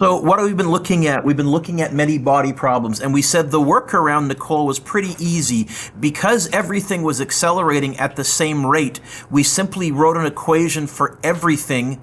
So what have we been looking at? We've been looking at many body problems, and we said the workaround, Nicole, was pretty easy. Because everything was accelerating at the same rate, we simply wrote an equation for everything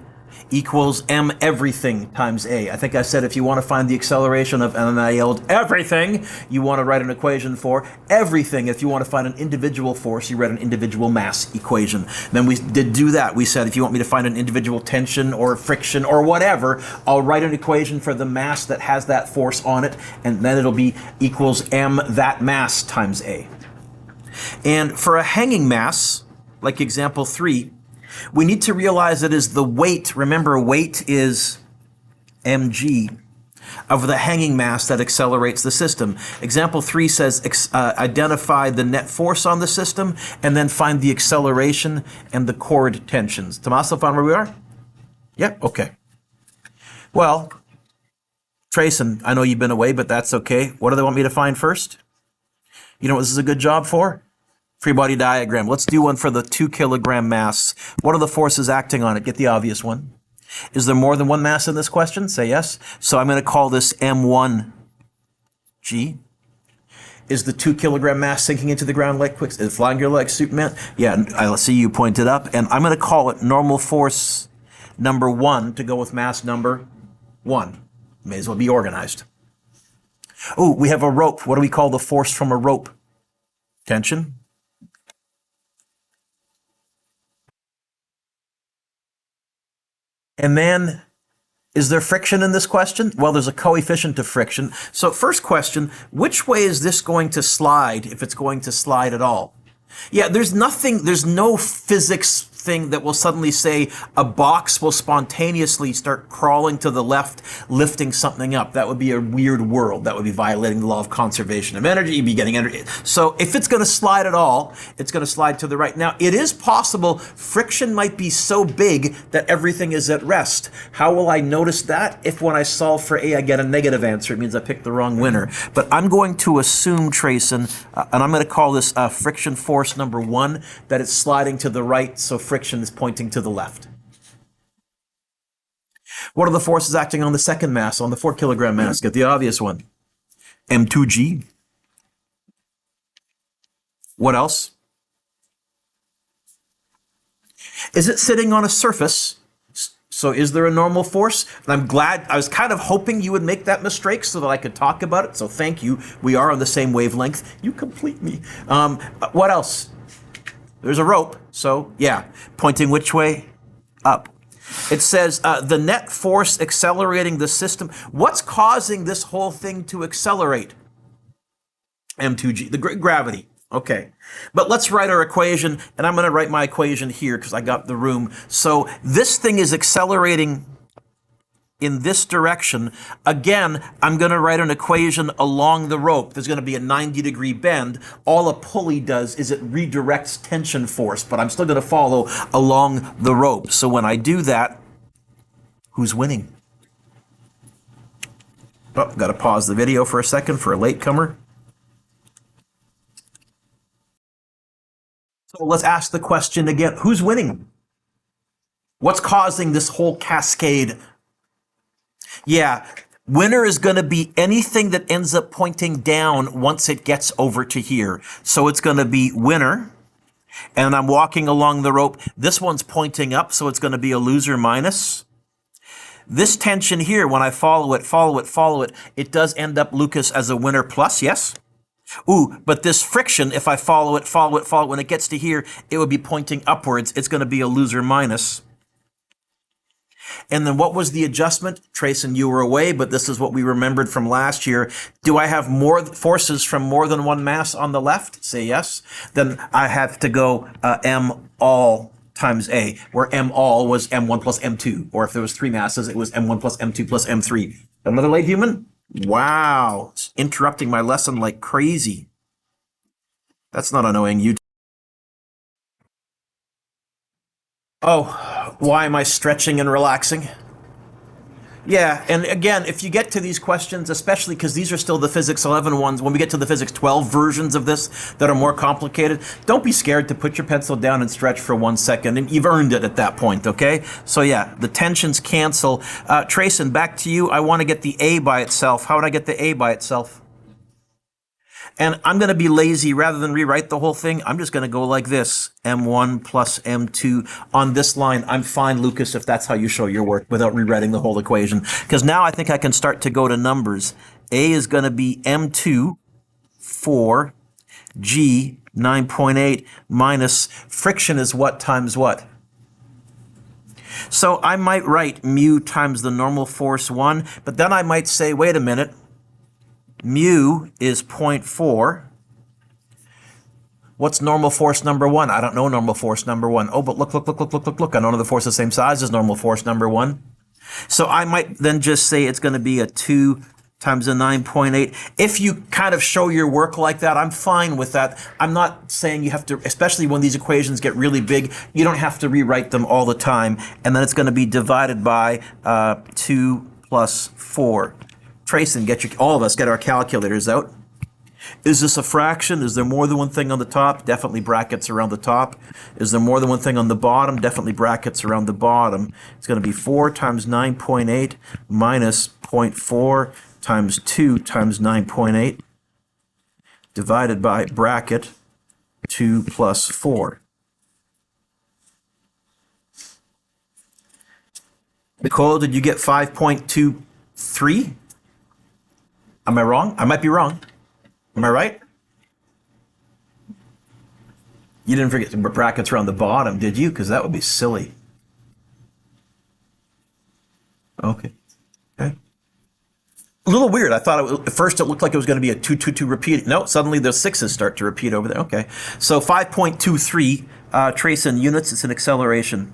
equals m everything times a. I think I said if you want to find the acceleration of, and I yelled everything, you want to write an equation for everything. If you want to find an individual force, you write an individual mass equation. Then we did do that. We said if you want me to find an individual tension or friction or whatever, I'll write an equation for the mass that has that force on it, and then it'll be equals m that mass times a. And for a hanging mass, like example 3, we need to realize it is the weight, remember weight is mg, of the hanging mass that accelerates the system. Example 3 says identify the net force on the system and then find the acceleration and the chord tensions. Tommaso, found where we are? Yep, okay. Well, Trayson, I know you've been away, but that's okay. What do they want me to find first? You know what this is a good job for? Free body diagram. Let's do one for the 2 kilogram mass. What are the forces acting on it? Get the obvious one. Is there more than one mass in this question? Say yes. So I'm going to call this M1G. Is the 2 kilogram mass sinking into the ground like quick? Is it flying your like Superman? Yeah, I see you pointed up. And I'm going to call it normal force number 1 to go with mass number 1. May as well be organized. Oh, we have a rope. What do we call the force from a rope? Tension. And then, is there friction in this question? Well, there's a coefficient of friction. So first question, which way is this going to slide, if it's going to slide at all? Yeah, there's no physics thing that will suddenly say a box will spontaneously start crawling to the left, lifting something up. That would be a weird world. That would be violating the law of conservation of energy. You'd be getting energy. So if it's going to slide at all, it's going to slide to the right. Now, it is possible friction might be so big that everything is at rest. How will I notice that? If when I solve for A, I get a negative answer, it means I picked the wrong winner. But I'm going to assume, Trayson, and I'm going to call this friction force number 1, that it's sliding to the right, so friction is pointing to the left. What are the forces acting on the second mass, on the 4 kilogram mass? Get the obvious one. M2G. What else? Is it sitting on a surface? So is there a normal force? And I'm glad, I was kind of hoping you would make that mistake so that I could talk about it. So thank you. We are on the same wavelength. You complete me. What else? There's a rope. So yeah, pointing which way? Up. It says the net force accelerating the system. What's causing this whole thing to accelerate? M2G, the gravity. Okay, but let's write our equation, and I'm going to write my equation here because I got the room. So this thing is accelerating in this direction. Again, I'm going to write an equation along the rope. There's going to be a 90-degree bend. All a pulley does is it redirects tension force, but I'm still going to follow along the rope. So when I do that, who's winning? Oh, got to pause the video for a second for a latecomer. So let's ask the question again. Who's winning? What's causing this whole cascade? Yeah, winner is going to be anything that ends up pointing down once it gets over to here. So it's going to be winner, and I'm walking along the rope. This one's pointing up, so it's going to be a loser minus. This tension here, when I follow it, it does end up, Lucas, as a winner plus, yes? Ooh, but this friction, if I follow it, when it gets to here, it would be pointing upwards. It's going to be a loser minus. And then what was the adjustment? Trayson, you were away, but this is what we remembered from last year. Do I have more forces from more than one mass on the left? Say yes. Then I have to go M all times A, where M all was M1 plus M2. Or if there was 3 masses, it was M1 plus M2 plus M3. Another late human? Wow, it's interrupting my lesson like crazy. That's not annoying. You. Oh, why am I stretching and relaxing? Yeah, and again, if you get to these questions, especially because these are still the Physics 11 ones, when we get to the Physics 12 versions of this that are more complicated, don't be scared to put your pencil down and stretch for 1 second. And you've earned it at that point, okay? So yeah, the tensions cancel. Trayson, back to you. I want to get the A by itself. How would I get the A by itself? And I'm going to be lazy. Rather than rewrite the whole thing, I'm just going to go like this. M1 plus M2 on this line. I'm fine, Lucas, if that's how you show your work without rewriting the whole equation. Because now I think I can start to go to numbers. A is going to be M2, 4, G, 9.8, minus friction is what times what? So I might write mu times the normal force 1, but then I might say, wait a minute, mu is 0.4. What's normal force number 1? I don't know normal force number 1. Oh, but look. I know the force the same size as normal force number 1. So I might then just say it's going to be a 2 times a 9.8. If you kind of show your work like that, I'm fine with that. I'm not saying you have to, especially when these equations get really big, you don't have to rewrite them all the time. And then it's going to be divided by 2 plus 4. Trayson, all of us get our calculators out. Is this a fraction? Is there more than one thing on the top? Definitely brackets around the top. Is there more than one thing on the bottom? Definitely brackets around the bottom. It's going to be 4 times 9.8 minus 0.4 times 2 times 9.8 divided by bracket 2 plus 4. Nicole, did you get 5.23? Am I wrong? I might be wrong. Am I right? You didn't forget the brackets around the bottom, did you? Because that would be silly. Okay. Okay. A little weird. I thought at first it looked like it was going to be a 2, 2, 2 repeat. No, suddenly the 6's start to repeat over there. Okay. So 5.23, Trayson, units, it's an acceleration.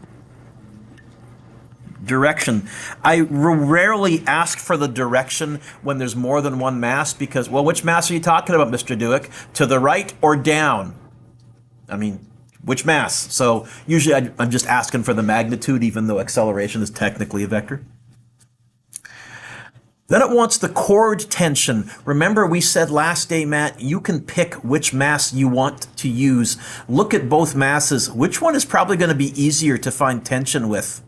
Direction. I rarely ask for the direction when there's more than one mass because, well, which mass are you talking about, Mr. Dueck? To the right or down? I mean, which mass? So usually I'm just asking for the magnitude, even though acceleration is technically a vector. Then it wants the chord tension. Remember we said last day, Matt, you can pick which mass you want to use. Look at both masses. Which one is probably going to be easier to find tension with?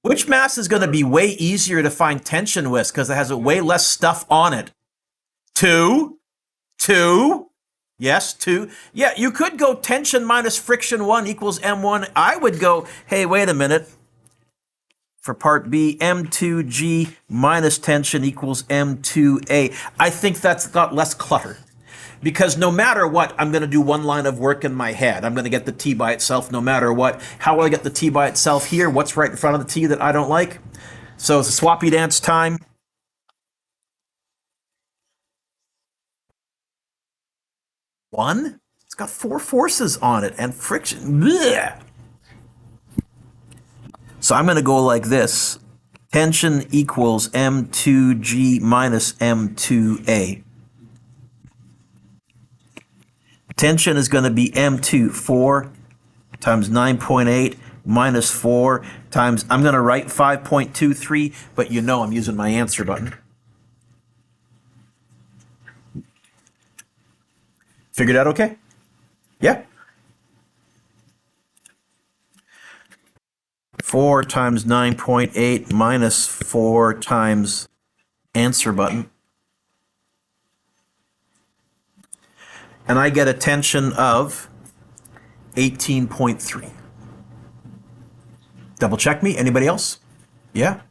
Which mass is going to be way easier to find tension with because it has way less stuff on it? 2? 2? Yes, 2. Yeah, you could go tension minus friction 1 equals M1. I would go, hey, wait a minute. For part B, M2G minus tension equals M2A. I think that's got less clutter. Because no matter what, I'm going to do one line of work in my head. I'm going to get the T by itself no matter what. How will I get the T by itself here? What's right in front of the T that I don't like? So it's a swappy dance time. 1? It's got 4 forces on it and friction. Blech. So I'm going to go like this. Tension equals M2G minus M2A. Tension is going to be M2, 4 times 9.8 minus 4 times, I'm going to write 5.23, but you know I'm using my answer button. Figured out okay? Yeah. 4 times 9.8 minus 4 times answer button. And I get a tension of 18.3. Double check me. Anybody else? Yeah?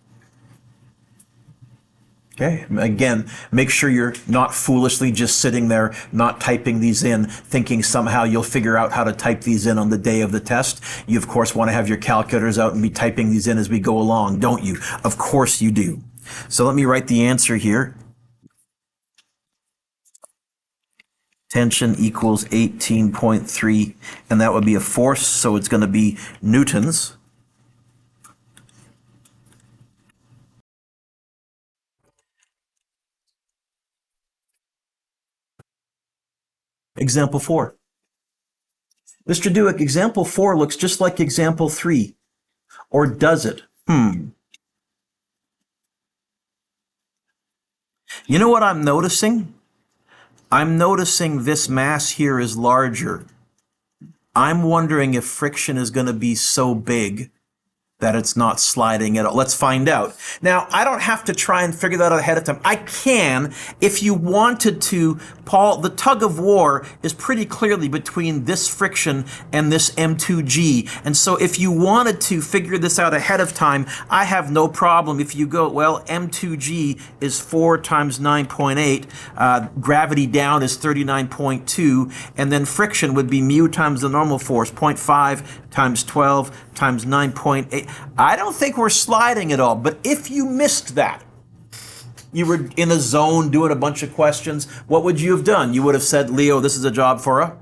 Okay. Again, make sure you're not foolishly just sitting there, not typing these in, thinking somehow you'll figure out how to type these in on the day of the test. You, of course, want to have your calculators out and be typing these in as we go along, don't you? Of course you do. So let me write the answer here. Tension equals 18.3, and that would be a force, so it's going to be newtons. Example 4. Mr. Dueck, example 4 looks just like example 3. Or does it? You know what I'm noticing? I'm noticing this mass here is larger. I'm wondering if friction is going to be so big that it's not sliding at all. Let's find out. Now, I don't have to try and figure that out ahead of time. I can, if you wanted to, Paul. The tug of war is pretty clearly between this friction and this M2G. And so if you wanted to figure this out ahead of time, I have no problem. If you go, well, M2G is 4 times 9.8, gravity down is 39.2, and then friction would be mu times the normal force, 0.5 times 12 times 9.8. I don't think we're sliding at all, but if you missed that, you were in a zone doing a bunch of questions, what would you have done? You would have said, Leo, this is a job for a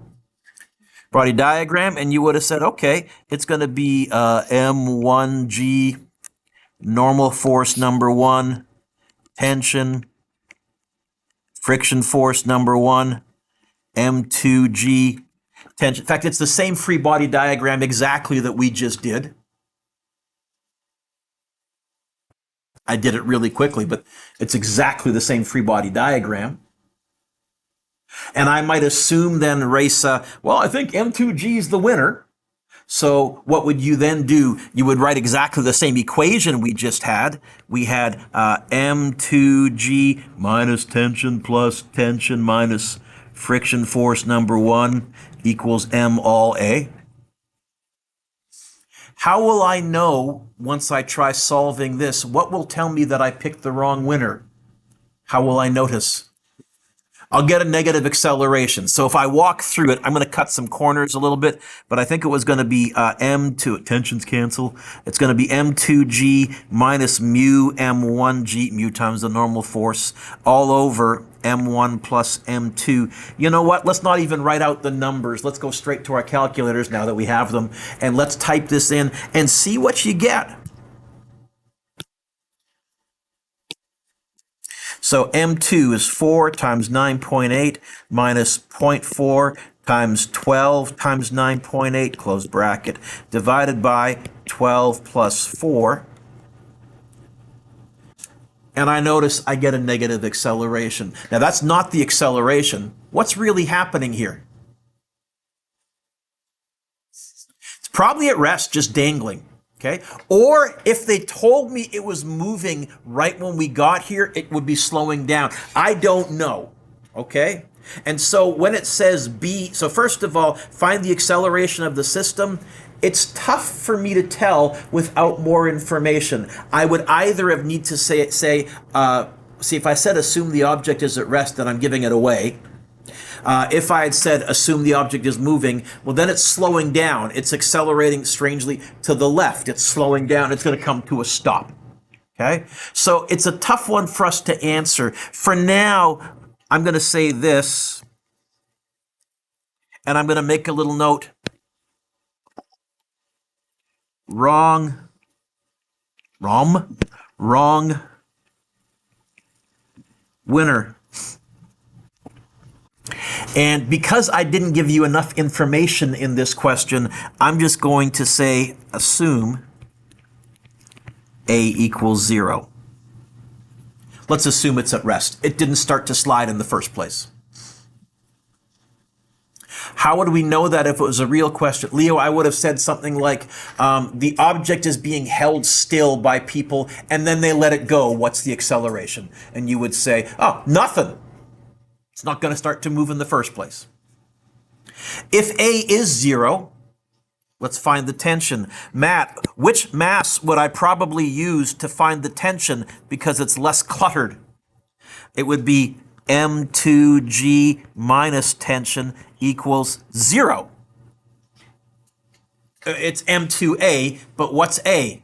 body diagram, and you would have said, okay, it's going to be M1G, normal force number 1, tension, friction force number 1, M2G, tension. In fact, it's the same free body diagram exactly that we just did. I did it really quickly, but it's exactly the same free body diagram. And I might assume then, Raisa, well, I think M2G is the winner. So what would you then do? You would write exactly the same equation we just had. We had M2G minus tension plus tension minus friction force number 1 equals M all A. How will I know once I try solving this? What will tell me that I picked the wrong winner? How will I notice? I'll get a negative acceleration. So if I walk through it, I'm going to cut some corners a little bit, but I think it was going to be M2, tensions cancel. It's going to be M2G minus mu M1G, mu times the normal force, all over M1 plus M2. You know what? Let's not even write out the numbers. Let's go straight to our calculators now that we have them, and let's type this in and see what you get. So M2 is 4 times 9.8 minus 0.4 times 12 times 9.8, close bracket, divided by 12 plus 4. And I notice I get a negative acceleration. Now that's not the acceleration. What's really happening here? It's probably at rest, just dangling. Okay? Or if they told me it was moving right when we got here, it would be slowing down. I don't know. Okay? And so when it says B, so first of all, find the acceleration of the system. It's tough for me to tell without more information. I would either have need to see if I said assume the object is at rest, then I'm giving it away. If I had said assume the object is moving, well then it's slowing down. It's accelerating strangely to the left. It's slowing down. It's going to come to a stop. Okay? So it's a tough one for us to answer. For now, I'm going to say this, and I'm going to make a little note. Wrong winner. And because I didn't give you enough information in this question, I'm just going to say assume A equals 0. Let's assume it's at rest. It didn't start to slide in the first place. How would we know that if it was a real question? Leo, I would have said something like, the object is being held still by people and then they let it go. What's the acceleration? And you would say, oh, nothing. It's not going to start to move in the first place. If A is 0, let's find the tension. Matt, which mass would I probably use to find the tension because it's less cluttered? It would be M2G minus tension equals 0. It's M2A, but what's A?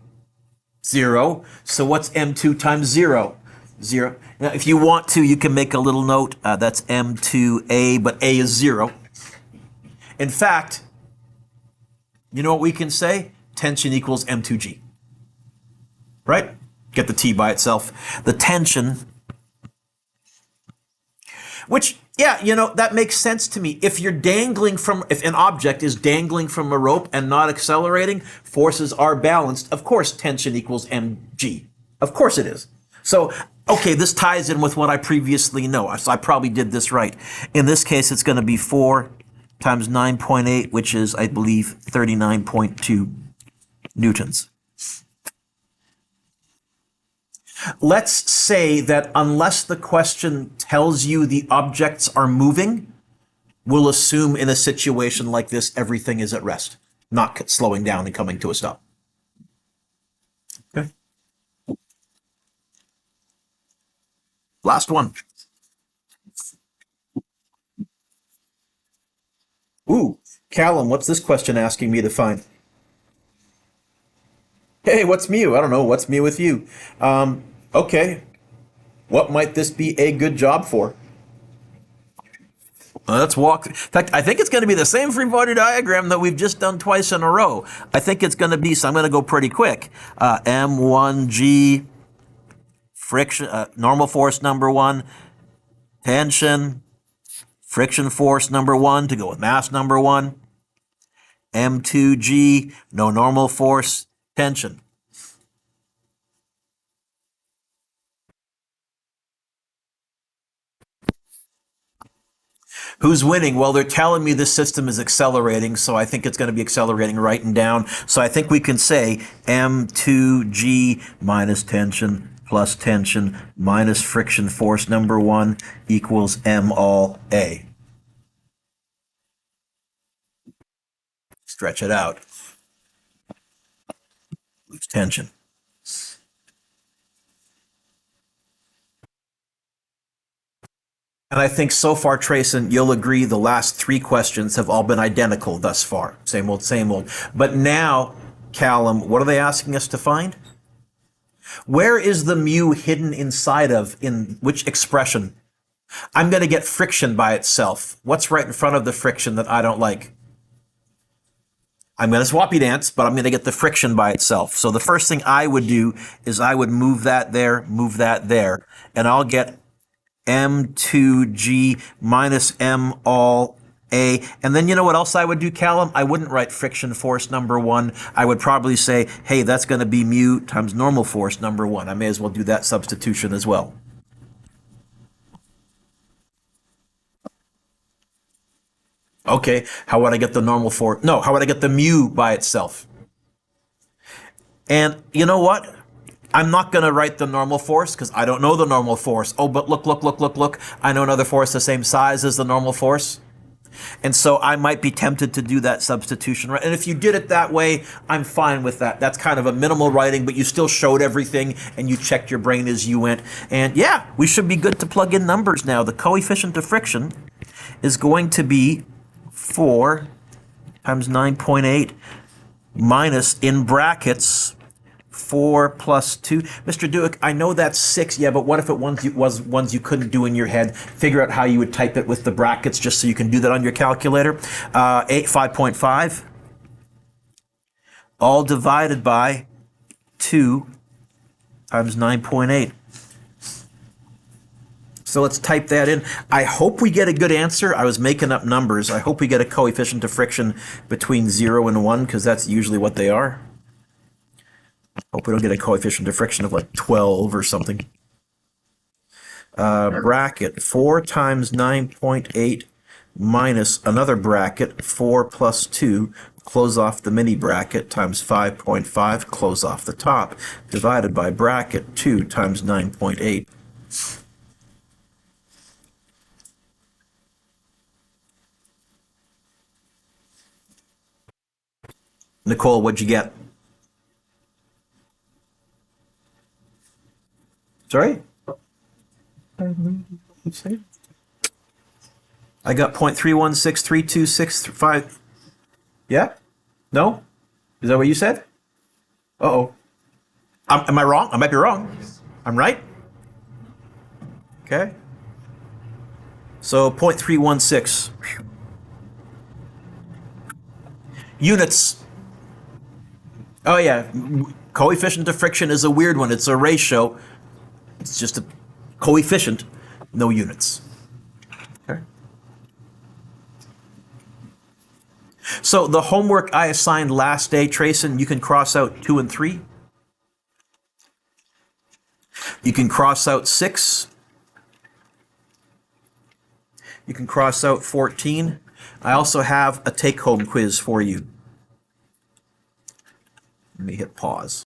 0. So what's M2 times 0? 0. Now, if you want to, you can make a little note. That's M2A, but A is 0. In fact, you know what we can say? Tension equals M2G. Right? Get the T by itself. The tension Which, yeah, that makes sense to me. If you're dangling from, if an object is dangling from a rope and not accelerating, forces are balanced. Of course, tension equals mg. Of course it is. So, okay, this ties in with what I previously know. So I probably did this right. In this case, it's going to be 4 times 9.8, which is, I believe, 39.2 newtons. Let's say that unless the question tells you the objects are moving, we'll assume in a situation like this, everything is at rest, not slowing down and coming to a stop. Okay. Last one. Ooh, Callum, what's this question asking me to find? Hey, what's mu? I don't know. What's mu with you? Okay. What might this be a good job for? Let's walk. In fact, I think it's going to be the same free body diagram that we've just done twice in a row. I think it's going to be, so I'm going to go pretty quick. M1G, friction, normal force number 1, tension, friction force number 1 to go with mass number 1, M2G, no normal force, tension. Who's winning? Well, they're telling me this system is accelerating, so I think it's going to be accelerating right and down. So I think we can say M2G minus tension plus tension minus friction force number 1 equals M all A. Stretch it out. Lose tension. And I think so far, Trayson, you'll agree the last 3 questions have all been identical thus far. Same old, same old. But now, Callum, what are they asking us to find? Where is the mu hidden inside of, in which expression? I'm going to get friction by itself. What's right in front of the friction that I don't like? I'm going to swappy dance, but I'm going to get the friction by itself. So the first thing I would do is I would move that there, and I'll get M2G minus M all A. And then you know what else I would do, Callum? I wouldn't write friction force number 1. I would probably say, hey, that's going to be mu times normal force number 1. I may as well do that substitution as well. Okay, how would I get the normal force? No, how would I get the mu by itself? And you know what? I'm not going to write the normal force because I don't know the normal force. Oh, but look. I know another force the same size as the normal force. And so I might be tempted to do that substitution. Right? And if you did it that way, I'm fine with that. That's kind of a minimal writing, but you still showed everything and you checked your brain as you went. And yeah, we should be good to plug in numbers now. The coefficient of friction is going to be 4 times 9.8 minus, in brackets, 4 plus 2. Mr. Dueck, I know that's 6, yeah, but what if it was ones you couldn't do in your head? Figure out how you would type it with the brackets just so you can do that on your calculator. 5.5, all divided by 2 times 9.8. So let's type that in. I hope we get a good answer. I was making up numbers. I hope we get a coefficient of friction between 0 and 1, because that's usually what they are. Hope we don't get a coefficient of friction of like 12 or something. Bracket 4 times 9.8 minus another bracket 4 plus 2, close off the mini bracket, times 5.5, close off the top, divided by bracket 2 times 9.8. Nicole, what'd you get? Sorry? I got 0.3163265. Yeah? No? Is that what you said? Uh-oh. Am I wrong? I might be wrong. I'm right? Okay. So 0.316. Units. Oh yeah. Coefficient of friction is a weird one. It's a ratio. It's just a coefficient, no units. So the homework I assigned last day, Trayson, you can cross out 2 and 3. You can cross out 6. You can cross out 14. I also have a take-home quiz for you. Let me hit pause.